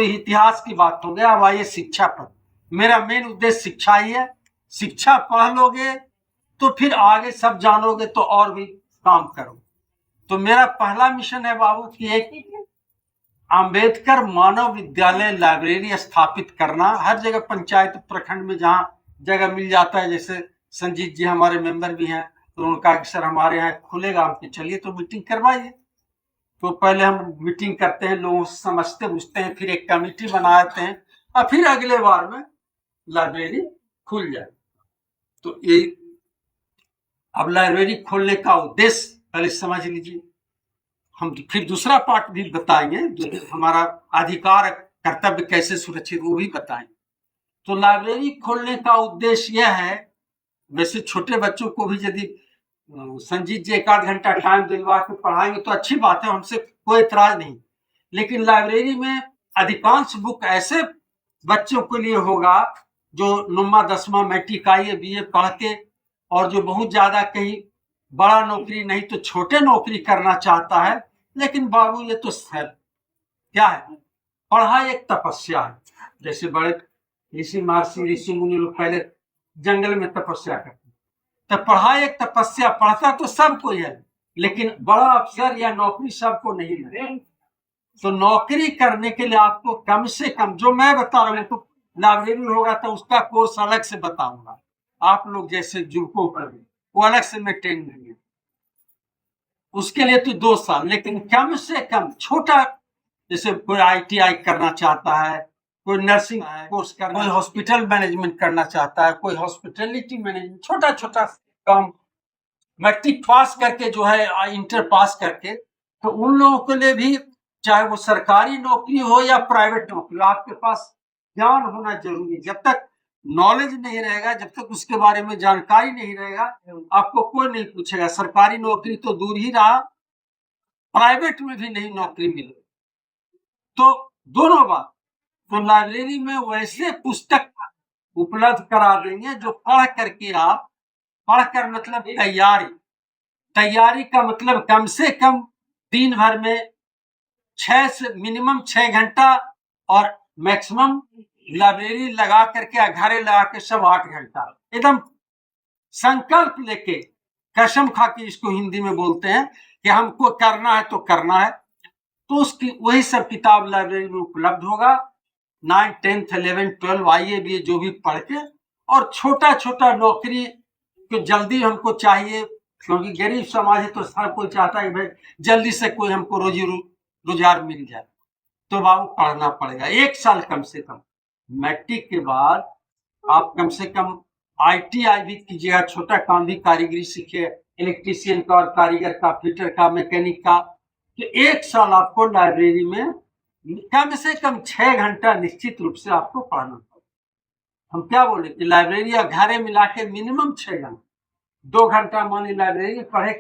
तो इतिहास की बात हो गया। अब आइए शिक्षा पर। मेरा मेन उद्देश्य शिक्षा ही है। शिक्षा पढ़ लोगे तो फिर आगे सब जानोगे, तो और भी काम करो। तो मेरा पहला मिशन है बाबू कि एक अंबेडकर मानव विद्यालय लाइब्रेरी स्थापित करना। हर जगह पंचायत प्रखंड में जहाँ जगह मिल जाता है, जैसे संजीत जी हमारे मेंबर भी हैं, तो उनका सर हमारे यहाँ खुलेगा, हम चलिए तो मीटिंग करवाइए। तो पहले हम मीटिंग करते हैं, लोगों से समझते बुझते हैं, फिर एक कमेटी बनाते हैं और फिर अगले बार में लाइब्रेरी खुल जाए। तो ये अब लाइब्रेरी खोलने का उद्देश्य पहले समझ लीजिए। हम फिर दूसरा पार्ट भी बताएंगे, जो हमारा अधिकार कर्तव्य कैसे सुरक्षित, वो भी बताएंगे। तो लाइब्रेरी खोलने का उद्देश्य यह है, वैसे छोटे बच्चों को भी यदि संजीत जी 1 आध घंटा टाइम दिलवा के पढ़ाएंगे तो अच्छी बात है, हमसे कोई एतराज नहीं। लेकिन लाइब्रेरी में अधिकांश बुक ऐसे बच्चों के लिए होगा जो 9वां 10वां मैट्रिक आईए बीए पढ़ के, और जो बहुत ज्यादा कहीं बड़ा नौकरी नहीं तो छोटे नौकरी करना चाहता है। लेकिन बाबू ये तो है क्या है, पढ़ाई एक तपस्या है। जैसे बड़े ऋषि महर्षि ऋषि मुनि लोग पहले जंगल में तपस्या करते, तो पढ़ाई एक तपस्या। पढ़ता तो सब कोई है, लेकिन बड़ा अफसर या नौकरी सबको नहीं मिले। तो नौकरी करने के लिए आपको कम से कम, जो मैं बता रहा हूँ, तो लाइब्रेरी होगा तो उसका कोर्स अलग से बताऊंगा। आप लोग जैसे युवकों पर वो अलग से मैं ट्रेनिंग देंगे, उसके लिए तो 2 साल। लेकिन कम से कम छोटा, जैसे कोई ITI करना चाहता है, कोई नर्सिंग कोर्स करना, कोई हॉस्पिटल मैनेजमेंट करना चाहता है, कोई हॉस्पिटलिटी मैनेजमेंट, छोटा छोटा काम मैट्रिक पास करके जो है इंटर पास करके, तो उन लोगों के लिए भी, चाहे वो सरकारी नौकरी हो या प्राइवेट नौकरी, आपके पास ज्ञान होना जरूरी है। जब तक नॉलेज नहीं रहेगा, जब तक उसके बारे में जानकारी नहीं रहेगा, आपको कोई नहीं पूछेगा। सरकारी नौकरी तो दूर ही रहा, प्राइवेट में भी नहीं नौकरी मिले। तो दोनों बात, तो लाइब्रेरी में वैसे पुस्तक उपलब्ध करा देंगे जो पढ़ करके आप, पढ़कर मतलब तैयारी का मतलब कम से कम दिन भर में 6 से मिनिमम 6 घंटा, और मैक्सिमम लाइब्रेरी लगा करके घरे लगा के सब 8 घंटा, एकदम संकल्प लेके, कसम खा के इसको हिंदी में बोलते हैं कि हमको करना है तो करना है। तो उसकी वही सब किताब लाइब्रेरी में उपलब्ध होगा। 9, 10, 11, 12 आइए भी जो भी पढ़ के, और छोटा छोटा नौकरी तो जल्दी हमको चाहिए, क्योंकि गरीब समाज है तो हर कोई चाहता है भाई जल्दी से कोई हमको रोजी रोजगार मिल जाए। तो बाबू पढ़ना पड़ेगा 1 साल कम से कम। मैट्रिक के बाद आप कम से कम ITI भी कीजिएगा, छोटा काम भी, कारीगरी सीखे, इलेक्ट्रीशियन का और कारीगर का, फिटर का, मैकेनिक का। तो 1 साल आपको लाइब्रेरी में कम से कम 6 घंटा निश्चित रूप से आपको पढ़ना पड़ेगा। हम क्या बोले कि लाइब्रेरी या घरे मिला के मिनिमम 6 घंटा, 2 घंटा मानी लाइब्रेरी पढ़े।